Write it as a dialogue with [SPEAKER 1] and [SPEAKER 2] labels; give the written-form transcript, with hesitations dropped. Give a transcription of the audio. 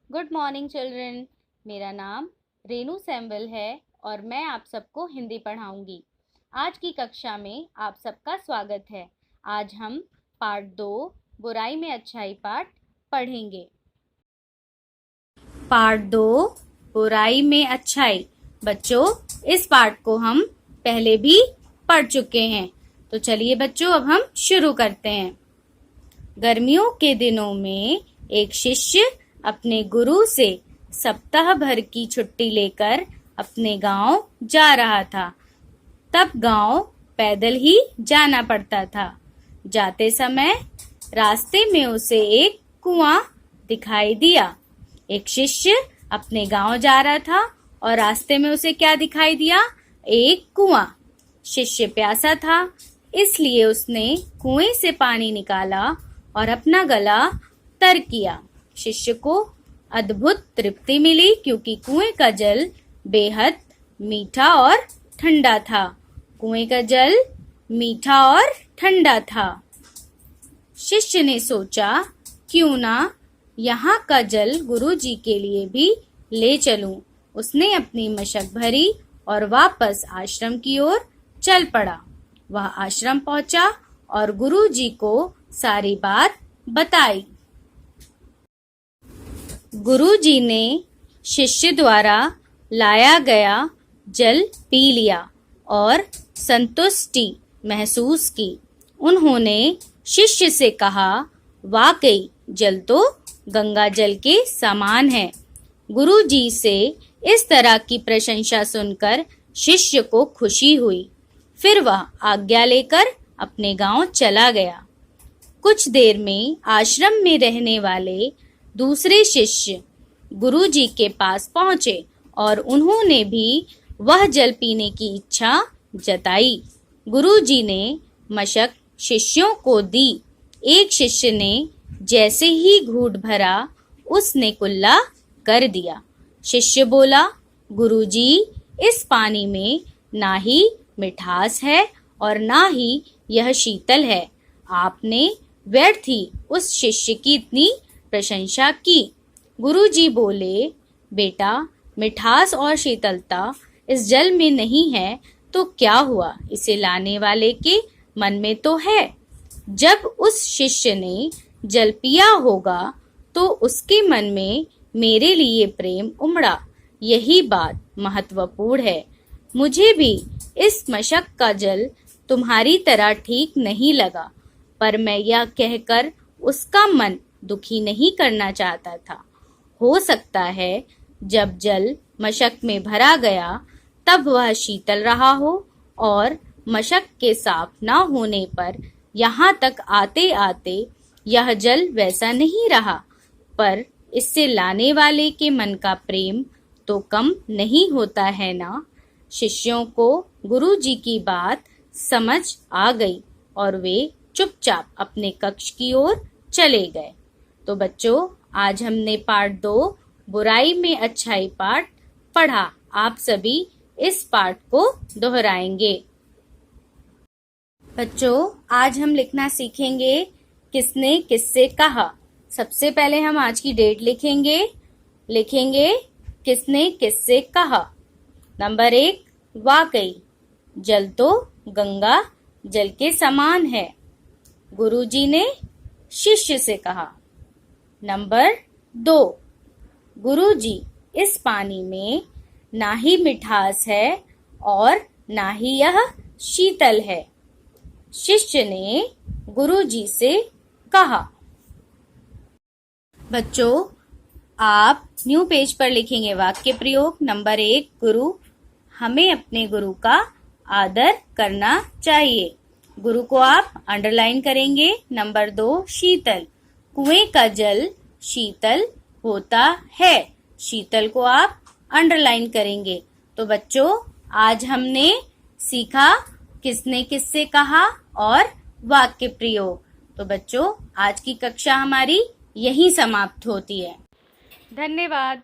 [SPEAKER 1] Good morning children. मेरा नाम Renu sample है और मैं आप सबको हिंदी पढ़ाऊंगी। आज की कक्षा में आप सबका स्वागत है। आज हम पार्ट 2 बुराई में अच्छाई पाठ पढ़ेंगे। पार्ट 2 बुराई में अच्छाई। बच्चों, इस पाठ को हम पहले भी पढ़ चुके हैं, तो चलिए बच्चों अब हम शुरू करते हैं। गर्मियों के दिनों में एक शिष्य अपने गुरु से सप्ताह भर की छुट्टी लेकर अपने गांव जा रहा था। तब गांव पैदल ही जाना पड़ता था। जाते समय रास्ते में उसे एक कुआं दिखाई दिया। एक शिष्य अपने गांव जा रहा था और रास्ते में उसे क्या दिखाई दिया? एक कुआं। शिष्य प्यासा था, इसलिए उसने कुएं से पानी निकाला और अपना गला तर किया। शिष्य को अद्भुत तृप्ति मिली क्योंकि कुएं का जल बेहद मीठा और ठंडा था। कुएं का जल मीठा और ठंडा था। शिष्य ने सोचा, क्यों ना यहाँ का जल गुरुजी के लिए भी ले चलूं। उसने अपनी मशक भरी और वापस आश्रम की ओर चल पड़ा। वह आश्रम पहुंचा और गुरुजी को सारी बात बताई। गुरुजी ने शिष्य द्वारा लाया गया जल पी लिया और संतुष्टि महसूस की। उन्होंने शिष्य से कहा, वाकई जल तो गंगा जल के समान है। गुरुजी से इस तरह की प्रशंसा सुनकर शिष्य को खुशी हुई। फिर वह आज्ञा लेकर अपने गांव चला गया। कुछ देर में आश्रम में रहने वाले दूसरे शिष्य गुरुजी के पास पहुंचे और उन्होंने भी वह जल पीने की इच्छा जताई। गुरुजी ने मशक शिष्यों को दी। एक शिष्य ने जैसे ही घूंट भरा, उसने कुल्ला कर दिया। शिष्य बोला, गुरुजी, इस पानी में ना ही मिठास है और ना ही यह शीतल है। आपने व्यर्थ ही उस शिष्य की इतनी प्रशंसा की। गुरुजी बोले, बेटा, मिठास और शीतलता इस जल में नहीं है तो क्या हुआ, इसे लाने वाले के मन में तो है। जब उस शिष्य ने जल पिया होगा तो उसके मन में मेरे लिए प्रेम उमड़ा। यही बात महत्वपूर्ण है। मुझे भी इस मशक का जल तुम्हारी तरह ठीक नहीं लगा, पर मैं यह कहकर उसका मन दुखी नहीं करना चाहता था। हो सकता है जब जल मशक में भरा गया तब वह शीतल रहा हो और मशक के साफ न होने पर यहाँ तक आते आते यह जल वैसा नहीं रहा। पर इससे लाने वाले के मन का प्रेम तो कम नहीं होता है ना। शिष्यों को गुरुजी की बात समझ आ गई और वे चुपचाप अपने कक्ष की ओर चले गए। तो बच्चों, आज हमने पार्ट 2 बुराई में अच्छाई पाठ पढ़ा। आप सभी इस पाठ को दोहराएंगे। बच्चों, आज हम लिखना सीखेंगे किसने किससे कहा। सबसे पहले हम आज की डेट लिखेंगे किसने किससे कहा। नंबर 1, वाकई जल तो गंगा जल के समान है। गुरुजी ने शिष्य से कहा। नंबर 2, गुरुजी, इस पानी में ना ही मिठास है और ना ही यह शीतल है। शिष्य ने गुरुजी से कहा। बच्चों, आप न्यू पेज पर लिखेंगे वाक्य प्रयोग। नंबर 1, गुरु, हमें अपने गुरु का आदर करना चाहिए। गुरु को आप अंडरलाइन करेंगे। नंबर 2, शीतल, कुएं का जल शीतल होता है। शीतल को आप अंडरलाइन करेंगे। तो बच्चों, आज हमने सीखा किसने किससे कहा और वाक्य प्रयोग। तो बच्चों, आज की कक्षा हमारी यहीं समाप्त होती है। धन्यवाद।